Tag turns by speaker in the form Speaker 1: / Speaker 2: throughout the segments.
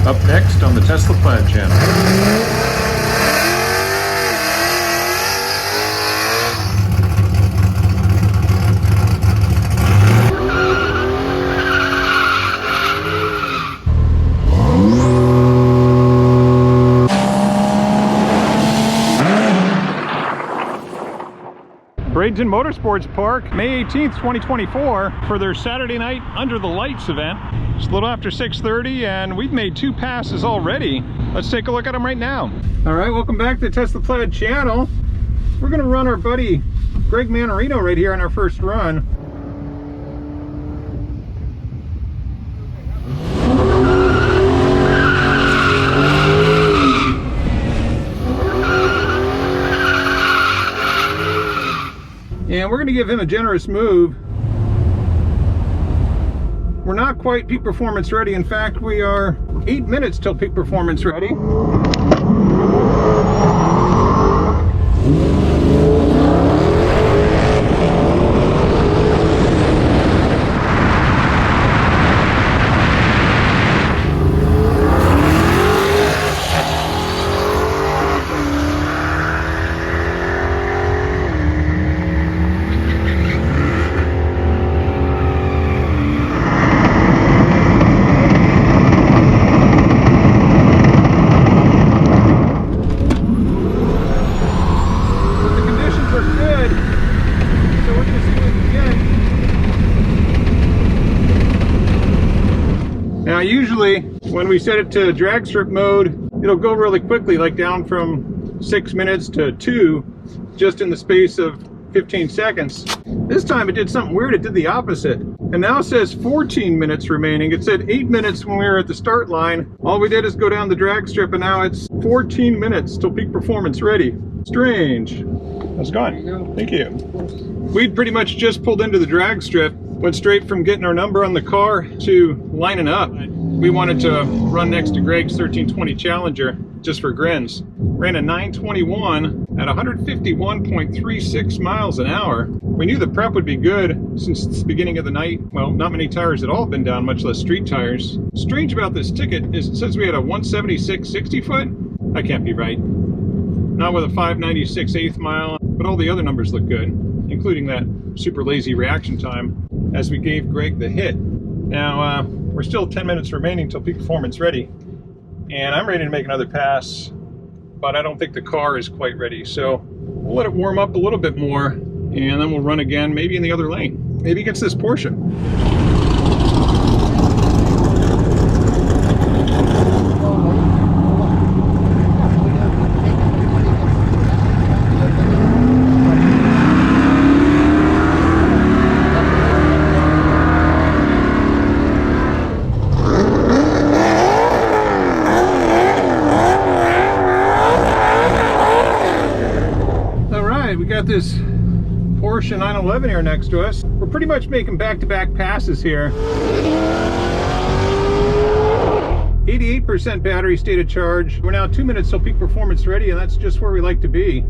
Speaker 1: Up next on the Tesla Plaid channel. Bradenton Motorsports Park, May 18th, 2024 for their Saturday night Under the Lights event. It's a little after 6:30 and we've made 2 passes already. Let's take a look at them right now. All right, welcome back to the Tesla Plaid channel. We're gonna run our buddy Greg Manarino right here on our first run. And we're going to give him a generous move. We're not quite peak performance ready. In fact, we are 8 minutes till peak performance ready. Now usually when we set it to drag strip mode, it'll go really quickly, like down from 6 minutes to 2, just in the space of 15 seconds. This time it did something weird, it did the opposite. And now it says 14 minutes remaining. It said 8 minutes when we were at the start line. All we did is go down the drag strip and now it's 14 minutes till peak performance ready. Strange. How's it going? Thank you. We'd pretty much just pulled into the drag strip, went straight from getting our number on the car to lining up. We wanted to run next to Greg's 1320 Challenger just for grins. Ran a 921 at 151.36 miles an hour. We knew the prep would be good since the beginning of the night. Well, not many tires at all have been down, much less street tires. Strange about this ticket is it says we had a 176 60 foot. That can't be right. Not with a 596 eighth mile, but all the other numbers look good, including that super lazy reaction time as we gave Greg the hit. Now, we're still 10 minutes remaining till peak performance ready, and I'm ready to make another pass, but I don't think the car is quite ready. So we'll let it warm up a little bit more, and then we'll run again, maybe in the other lane. Maybe against this Porsche. We got this Porsche 911 here next to us. We're pretty much making back-to-back passes here. 88% battery state of charge. We're now 2 minutes till peak performance ready, and that's just where we like to be.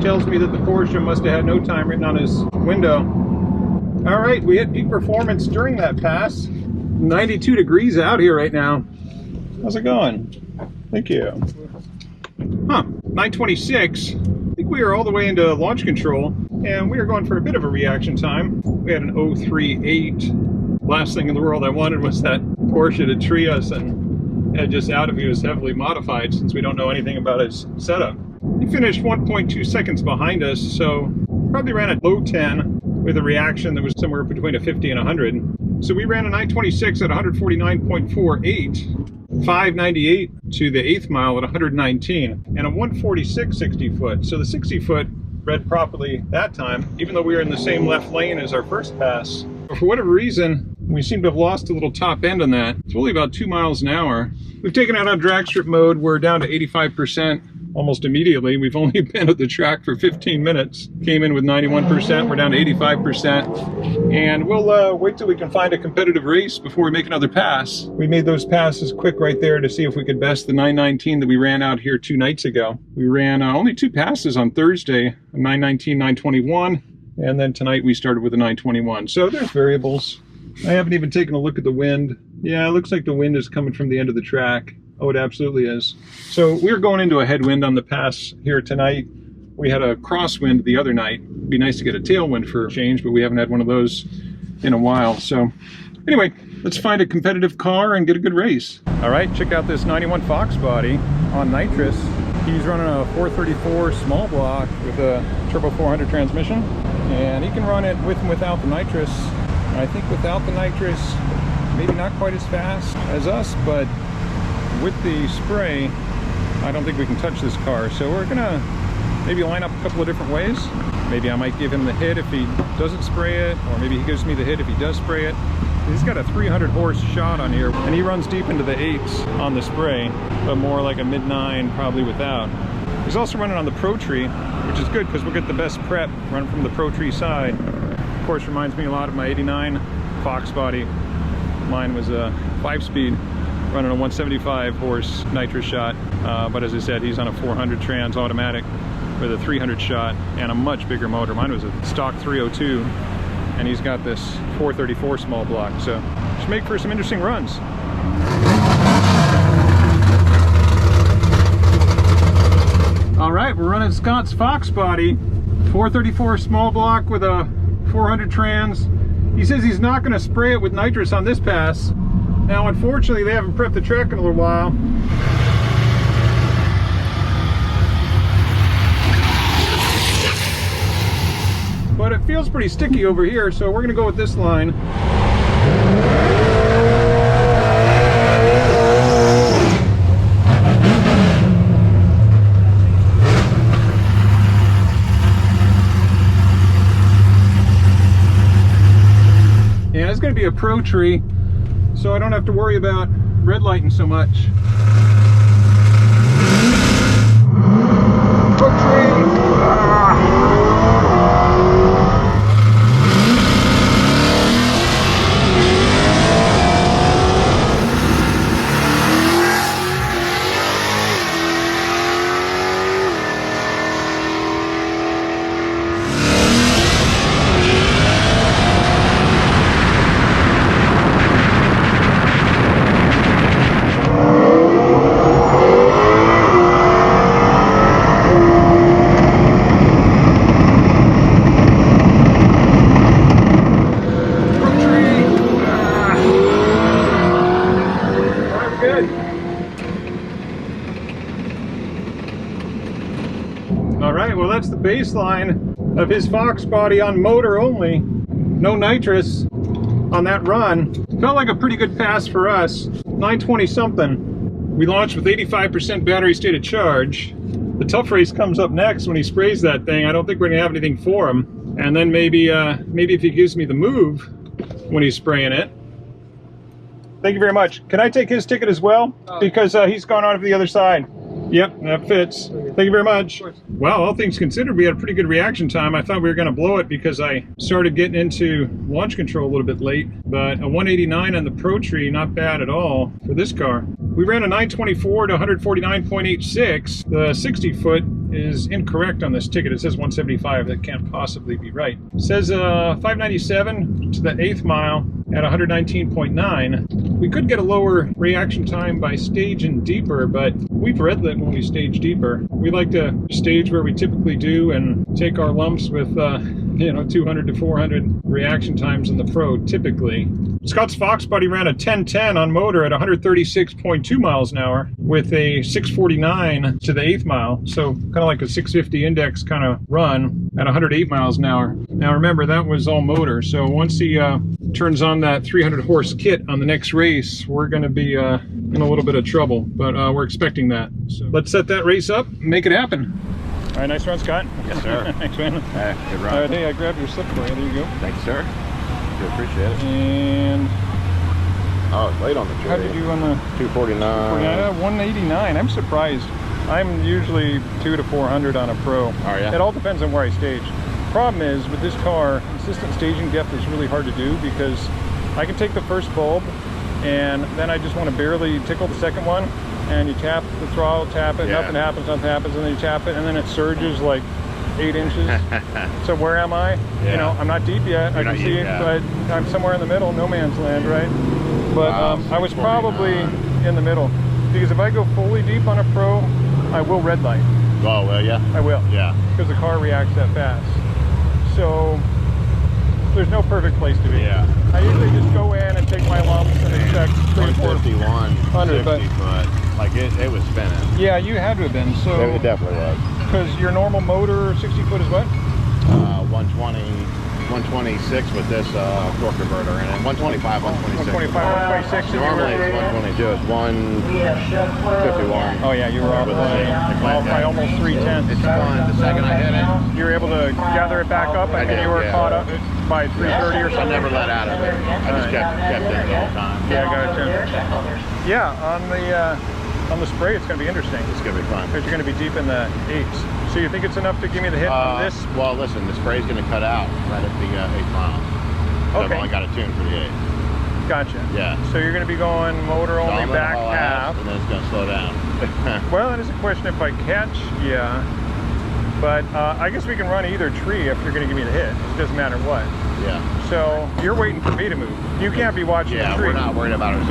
Speaker 1: Tells me that the Porsche must have had no time written on his window. All right, we hit peak performance during that pass. 92 degrees out here right now. How's it going? Thank you. Huh, 926. I think we are all the way into launch control, and we are going for a bit of a reaction time. We had an 038. Last thing in the world I wanted was that Porsche to tree us and head just out if he was heavily modified, since we don't know anything about his setup. He finished 1.2 seconds behind us, so probably ran a low 10 with a reaction that was somewhere between a 50 and 100. So we ran a 926 at 149.48, 598 to the 8th mile at 119, and a 146 60 foot. So the 60 foot read properly that time, even though we were in the same left lane as our first pass. But for whatever reason, we seem to have lost a little top end on that. It's only about 2 miles an hour. We've taken out on drag strip mode. We're down to 85% almost immediately. We've only been at the track for 15 minutes. Came in with 91%. We're down to 85%. And we'll wait till we can find a competitive race before we make another pass. We made those passes quick right there to see if we could best the 919 that we ran out here 2 nights ago. We ran only 2 passes on Thursday, a 919, 921. And then tonight we started with a 921. So there's variables. I haven't even taken a look at the wind. Yeah, it looks like the wind is coming from the end of the track. Oh, it absolutely is. So we're going into a headwind on the pass here tonight. We had a crosswind the other night. It'd be nice to get a tailwind for a change, but we haven't had one of those in a while. So anyway, let's find a competitive car and get a good race. All right, check out this 91 Foxbody on Nitrous. He's running a 434 small block with a turbo 400 transmission, and he can run it with and without the nitrous. I think without the nitrous, maybe not quite as fast as us, but with the spray, I don't think we can touch this car. So we're gonna maybe line up a couple of different ways. Maybe I might give him the hit if he doesn't spray it, or maybe he gives me the hit if he does spray it. He's got a 300 horse shot on here, and he runs deep into the 8s on the spray, but more like a mid-9 probably without. He's also running on the Pro Tree, which is good because we'll get the best prep running from the Pro Tree side. Of course, reminds me a lot of my 89 Foxbody. Mine was a 5-speed running a 175 horse nitrous shot, but as I said, he's on a 400 trans automatic with a 300 shot and a much bigger motor. Mine was a stock 302, and he's got this 434 small block, so should make for some interesting runs. All right, we're running Scott's Foxbody 434 small block with a 400 trans. He says he's not going to spray it with nitrous on this pass. Now, unfortunately, they haven't prepped the track in a little while. But it feels pretty sticky over here, so we're going to go with this line. Yeah, it's going to be a Pro Tree, so I don't have to worry about red lighting so much. Pro Tree! Alright, well that's the baseline of his Foxbody on motor only. No nitrous on that run. Felt like a pretty good pass for us. 920 something. We launched with 85% battery state of charge. The tough race comes up next when he sprays that thing. I don't think we're going to have anything for him. And then maybe if he gives me the move when he's spraying it. Thank you very much. Can I take his ticket as well? Because he's gone on to the other side. Yep, that fits. Thank you very much. Well, all things considered, we had a pretty good reaction time. I thought we were going to blow it because I started getting into launch control a little bit late. But a 189 on the Pro Tree, not bad at all for this car. We ran a 924 to 149.86. The 60 foot is incorrect on this ticket. It says 175. That can't possibly be right. It says 597 to the 8th mile at 119.9. We could get a lower reaction time by staging deeper, but we've read that when we stage deeper. We like to stage where we typically do and take our lumps with 200 to 400 reaction times in the Pro typically. Scott's Foxbody ran a 1010 on motor at 136.2 miles an hour with a 649 to the 8th mile, so kind of like a 650 index kind of run at 108 miles an hour. Now remember, that was all motor, so once he turns on that 300 horse kit on the next race, we're going to be in a little bit of trouble, but we're expecting that. So let's set that race up and make it happen. All right, nice run, Scott.
Speaker 2: Yes, sir.
Speaker 1: Thanks, man.
Speaker 2: Good run.
Speaker 1: All right, hey, I grabbed your slip for you. There you go.
Speaker 2: Thanks, sir. Do appreciate it.
Speaker 1: And
Speaker 2: oh, it's late on the tree.
Speaker 1: how did you do on the
Speaker 2: 249?
Speaker 1: 189. I'm surprised. I'm usually 200 to 400 on a Pro.
Speaker 2: Oh, yeah?
Speaker 1: It all depends on where I stage. Problem is, with this car, consistent staging depth is really hard to do because I can take the first bulb and then I just want to barely tickle the second one, and you tap the throttle, tap it, nothing happens, and then you tap it, and then it surges like 8 inches. So where am I?
Speaker 2: Yeah.
Speaker 1: You know, I'm not deep yet. I can see it, but I'm somewhere in the middle, no man's land, right? But I was probably in the middle, because if I go fully deep on a Pro, I will red light.
Speaker 2: Oh, will ya?
Speaker 1: I will.
Speaker 2: Yeah.
Speaker 1: Because the car reacts that fast. So there's no perfect place to be.
Speaker 2: Yeah.
Speaker 1: I usually just go in and take my lumps and expect 3 to 4
Speaker 2: 151, 60, but like it was spinning.
Speaker 1: Yeah, you had to have been. So
Speaker 2: It definitely was.
Speaker 1: because your normal motor 60 foot is what?
Speaker 2: 126 with this torque converter in it. 125, 126.
Speaker 1: 125, 126.
Speaker 2: Normally it's 122. It's 151.
Speaker 1: Oh yeah, you were off by almost 3/10.
Speaker 2: It's fun. The second I hit it,
Speaker 1: You were able to gather it back up, and you were caught up by 3:30 or
Speaker 2: I
Speaker 1: something.
Speaker 2: never let out of it. I just kept it the whole time.
Speaker 1: Yeah, gotcha. Yeah, on the spray, it's going to be interesting.
Speaker 2: It's gonna be fun.
Speaker 1: Because you're going to be deep in the 8s. So you think it's enough to give me the hit on this?
Speaker 2: Well, listen, the spray's gonna cut out right at the 8 miles. So
Speaker 1: Okay.
Speaker 2: I've only got it tuned for the 8.
Speaker 1: Gotcha.
Speaker 2: Yeah.
Speaker 1: So you're going to be going motor
Speaker 2: So
Speaker 1: only
Speaker 2: I'm gonna
Speaker 1: back
Speaker 2: haul
Speaker 1: half.
Speaker 2: ass, and then it's gonna slow down.
Speaker 1: Well, that is a question if I catch, yeah. But I guess we can run either tree if you're going to give me the hit. It doesn't matter what.
Speaker 2: Yeah.
Speaker 1: So you're waiting for me to move. You can't be watching the tree.
Speaker 2: We're not worried about our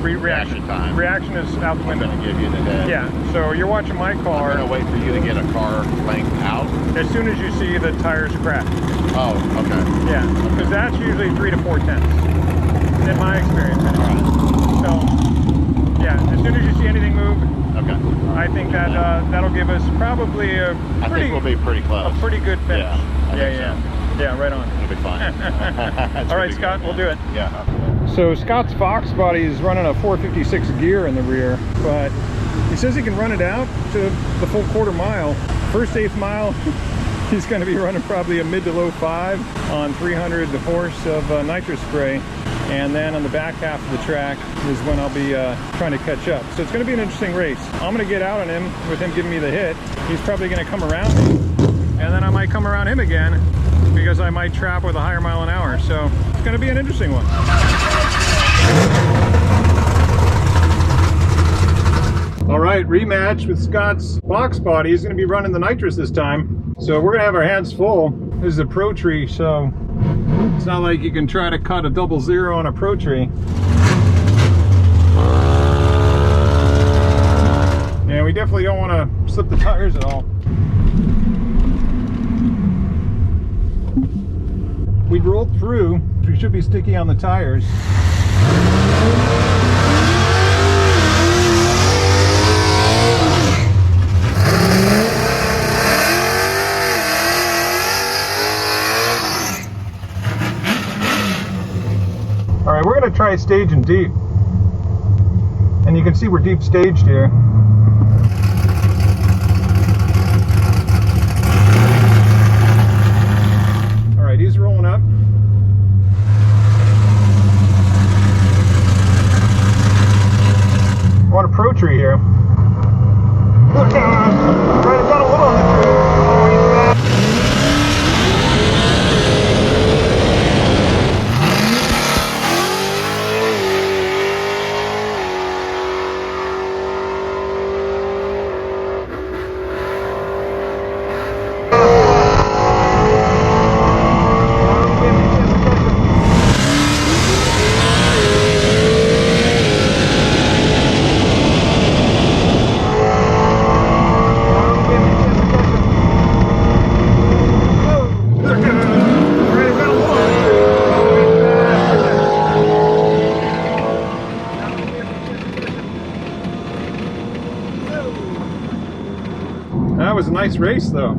Speaker 2: reaction time.
Speaker 1: Reaction is out the
Speaker 2: I'm
Speaker 1: window.
Speaker 2: gonna give you the hit.
Speaker 1: Yeah. So you're watching my car.
Speaker 2: I'm gonna wait for you to get a car length out.
Speaker 1: As soon as you see the tires crack.
Speaker 2: Oh, okay.
Speaker 1: Yeah. Because that's usually 3 to 4 tenths. In my experience. Anyway. So, yeah. As soon as you see anything move.
Speaker 2: Okay.
Speaker 1: I think that that'll give us probably
Speaker 2: I think we'll be pretty close.
Speaker 1: A pretty good finish.
Speaker 2: Yeah, I think so.
Speaker 1: Yeah, right on.
Speaker 2: It'll be fine.
Speaker 1: All right, Scott, we'll do it.
Speaker 2: Yeah.
Speaker 1: So Scott's Foxbody is running a 456 gear in the rear, but he says he can run it out to the full quarter mile. First 8th mile, he's going to be running probably a mid to low 5 on 300 horse of nitrous spray. And then on the back half of the track is when I'll be trying to catch up. So it's going to be an interesting race. I'm going to get out on him with him giving me the hit. He's probably going to come around me, and then I might come around him again because I might trap with a higher mile an hour. So it's going to be an interesting one. All right, rematch with Scott's Foxbody. He's going to be running the nitrous this time. So we're going to have our hands full. This is a Pro tree, so it's not like you can try to cut a 00 on a Pro tree. Yeah, we definitely don't want to slip the tires at all. We rolled through. We should be sticky on the tires. All right, we're going to try staging deep. And you can see we're deep staged here. All right, he's rolling up. I want a Pro tree here. Look down. Right, I've got a little on the tree. Oh, he's bad. That was a nice race, though.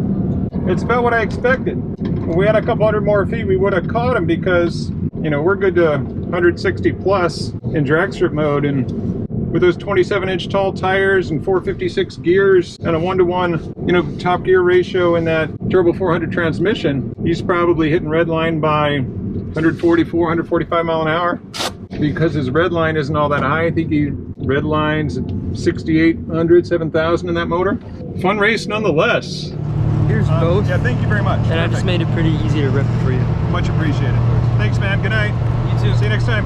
Speaker 1: It's about what I expected. If we had a couple hundred more feet, we would have caught him because, you know, we're good to 160 plus in drag strip mode, and with those 27-inch tall tires and 456 gears and a 1-to-1, you know, top gear ratio in that turbo 400 transmission, he's probably hitting red line by 144, 145 mile an hour. Because his red line isn't all that high, I think he red lines at 6,800, 7,000 in that motor. Fun race nonetheless.
Speaker 3: Here's both.
Speaker 1: Yeah, thank you very much.
Speaker 3: And I just made it pretty easy to rip for you.
Speaker 1: Much appreciated. Thanks, man. Good night.
Speaker 3: You too.
Speaker 1: See you next time.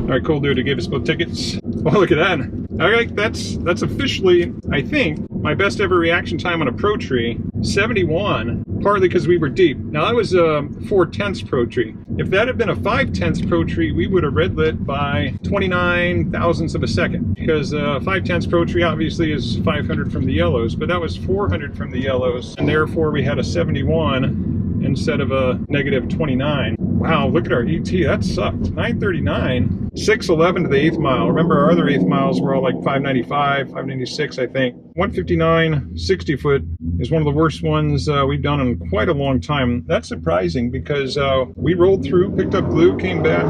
Speaker 1: All right, cool dude. He gave us both tickets. Oh, look at that. All right, that's officially, I think, my best ever reaction time on a Pro Tree. 71, partly because we were deep. Now that was a 4/10 Pro Tree. If that had been a 5/10 Pro Tree, we would have red lit by 29 thousandths of a second. Because 5/10 Pro Tree obviously is 500 from the yellows, but that was 400 from the yellows, and therefore we had a 71 instead of a negative 29. Wow, look at our ET, that sucked. 939, 611 to the 8th mile. Remember our other 8th miles were all like 595, 596, I think. 159, 60 foot is one of the worst ones we've done in quite a long time. That's surprising because we rolled through, picked up glue, came back.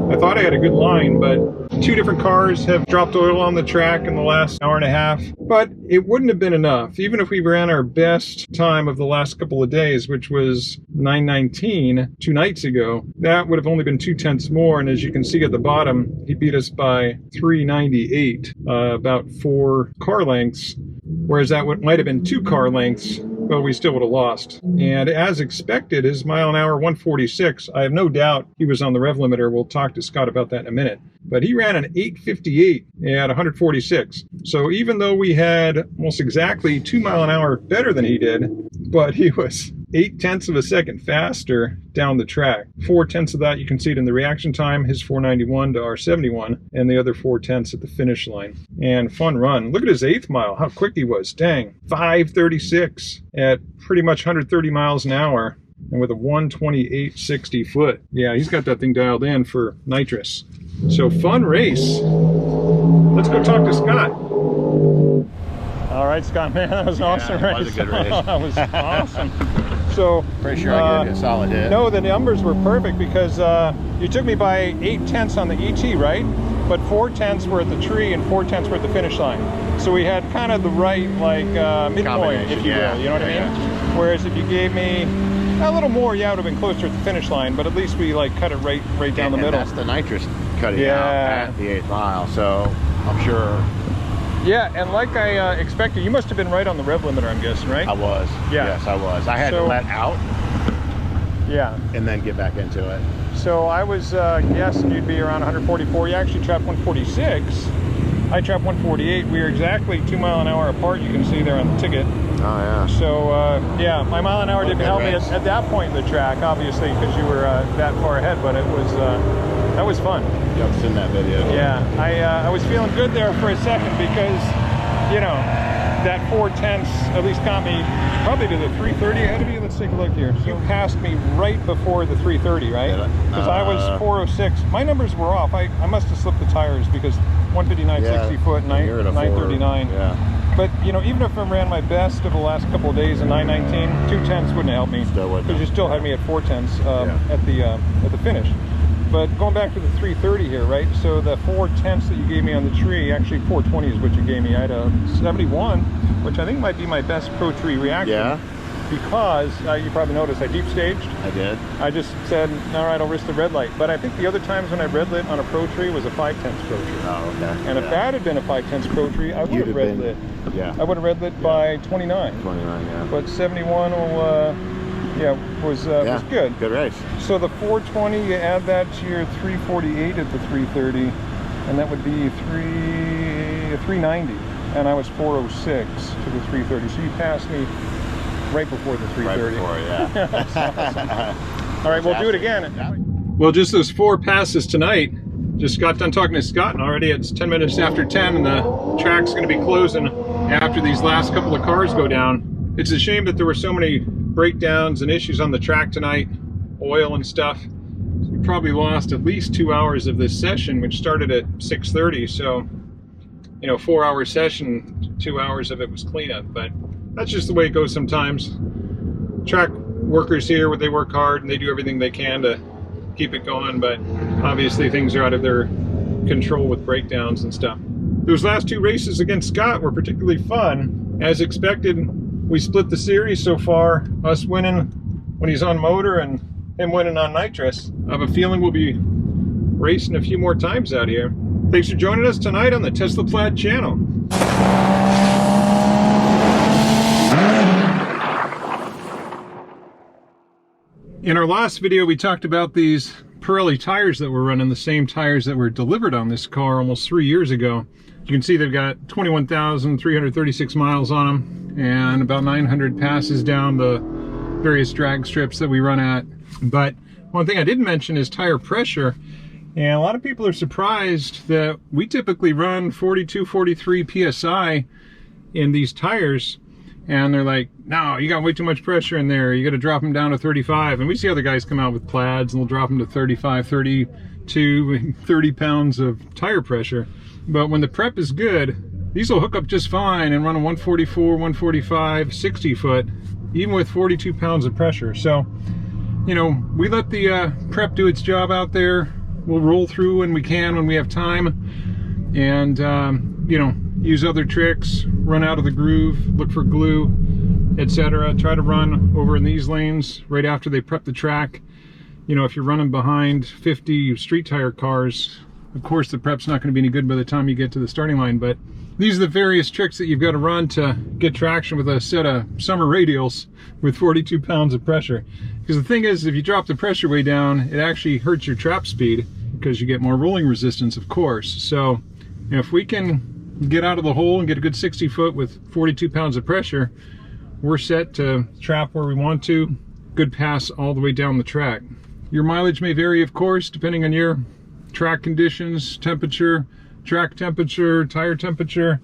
Speaker 1: I thought I had a good line, but 2 different cars have dropped oil on the track in the last hour and a half. But it wouldn't have been enough, even if we ran our best time of the last couple of days, which was 9:19 2 nights ago. That would have only been 2/10 more, and as you can see at the bottom, he beat us by 398, about 4 car lengths, whereas that might have been 2 car lengths. Well, we still would have lost. And as expected, his mile an hour 146, I have no doubt he was on the rev limiter. We'll talk to Scott about that in a minute. But he ran an 858 at 146. So even though we had almost exactly 2 mile an hour better than he did, but he was 0.8 of a second faster down the track. 0.4 of that, you can see it in the reaction time, his 491 to our 71, and the other 0.4 at the finish line. And fun run. Look at his 8th mile, how quick he was. Dang. 536 at pretty much 130 miles an hour, and with a 128.60 foot. Yeah, he's got that thing dialed in for Nitrous. So fun race. Let's go talk to Scott. All right, Scott, man, that was an awesome race.
Speaker 2: That was a good race.
Speaker 1: That was awesome. So
Speaker 2: pretty sure I gave you a solid hit.
Speaker 1: No, the numbers were perfect because you took me by 0.8 on the ET, right? But 0.4 were at the tree and 0.4 were at the finish line. So we had kind of the right, like, midpoint, if you will. You know what I mean?
Speaker 2: Yeah.
Speaker 1: Whereas if you gave me a little more, yeah, it would have been closer at the finish line. But at least we like cut it right down the middle.
Speaker 2: That's the Nitrous cutting out at the 8th mile. So I'm sure.
Speaker 1: Yeah, and like I expected, you must have been right on the rev limiter, I'm guessing, right?
Speaker 2: I was.
Speaker 1: Yeah.
Speaker 2: Yes, I was. I had to let out.
Speaker 1: Yeah.
Speaker 2: And then get back into it.
Speaker 1: So I was guessing you'd be around 144. You actually trapped 146. I trapped 148. We were exactly 2 mile an hour apart. You can see there on the ticket.
Speaker 2: Oh yeah.
Speaker 1: So yeah, my mile an hour didn't help me at that point in the track, obviously, because you were that far ahead. But it was that was fun.
Speaker 2: Yep, it's in that video.
Speaker 1: Yeah, I was feeling good there for a second because, you know, that 0.4 at least got me probably to the 330 ahead of you. Let's take a look here. You passed me right before the 330, right? Because I was 406. My numbers were off. I must have slipped the tires because 159, 60 foot, 939.
Speaker 2: Yeah.
Speaker 1: But, you know, even if I ran my best of the last couple of days in 919, 2/10 wouldn't have helped me.
Speaker 2: Still wouldn't.
Speaker 1: Because you still had me at 4/10 at the finish. But going back to the 330 here, right? So the 4/10 that you gave me on the tree, actually 420 is what you gave me. I had a 71, which I think might be my best Pro Tree reaction.
Speaker 2: Yeah.
Speaker 1: Because you probably noticed I deep staged.
Speaker 2: I did.
Speaker 1: I just said, all right, I'll risk the red light. But I think the other times when I red lit on a Pro Tree was a 5/10 Pro Tree.
Speaker 2: Oh, okay.
Speaker 1: And if that had been a 5/10 Pro Tree, I would have red lit.
Speaker 2: Yeah.
Speaker 1: I would have red lit by 29.
Speaker 2: 29, yeah.
Speaker 1: But 71 was good.
Speaker 2: Good race.
Speaker 1: So the 420, you add that to your 348 at the 330, and that would be 390. And I was 406 to the 330. So you passed me right before the 330.
Speaker 2: Right before, yeah.
Speaker 1: Awesome. All right, we'll do it again. Well, just those 4 passes tonight. Just got done talking to Scott, and already it's 10 minutes after 10, and the track's going to be closing after these last couple of cars go down. It's a shame that there were so many breakdowns and issues on the track tonight, oil and stuff. We probably lost at least 2 hours of this session, which started at 6:30. So, you know, 4-hour session, 2 hours of it was cleanup. But that's just the way it goes sometimes. Track workers here, they work hard and they do everything they can to keep it going. But obviously things are out of their control with breakdowns and stuff. Those last two races against Scott were particularly fun. As expected, we split the series so far, us winning when he's on motor and him winning on nitrous. I have a feeling we'll be racing a few more times out here. Thanks for joining us tonight on the Tesla Plaid channel. In our last video, we talked about these Pirelli tires that were running, the same tires that were delivered on this car almost 3 years ago. You can see they've got 21,336 miles on them and about 900 passes down the various drag strips that we run at. But one thing I didn't mention is tire pressure. And a lot of people are surprised that we typically run 42, 43 PSI in these tires. And they're like, no, you got way too much pressure in there. You got to drop them down to 35. And we see other guys come out with Plaids and they'll drop them to 35, 32, 30 pounds of tire pressure. But when the prep is good, these will hook up just fine and run a 144, 145, 60 foot, even with 42 pounds of pressure. So, you know, we let the prep do its job out there. We'll roll through when we can, when we have time. And, you know, use other tricks, run out of the groove, look for glue, etc. Try to run over in these lanes right after they prep the track. You know, if you're running behind 50 street tire cars, of course the prep's not going to be any good by the time you get to the starting line, but these are the various tricks that you've got to run to get traction with a set of summer radials with 42 pounds of pressure. Because the thing is, if you drop the pressure way down, it actually hurts your trap speed because you get more rolling resistance, of course. So if we can get out of the hole and get a good 60 foot with 42 pounds of pressure, we're set to trap where we want to. Good pass all the way down the track. Your mileage may vary, of course, depending on your track conditions, temperature, track temperature, tire temperature,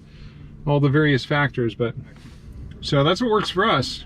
Speaker 1: all the various factors. But so that's what works for us.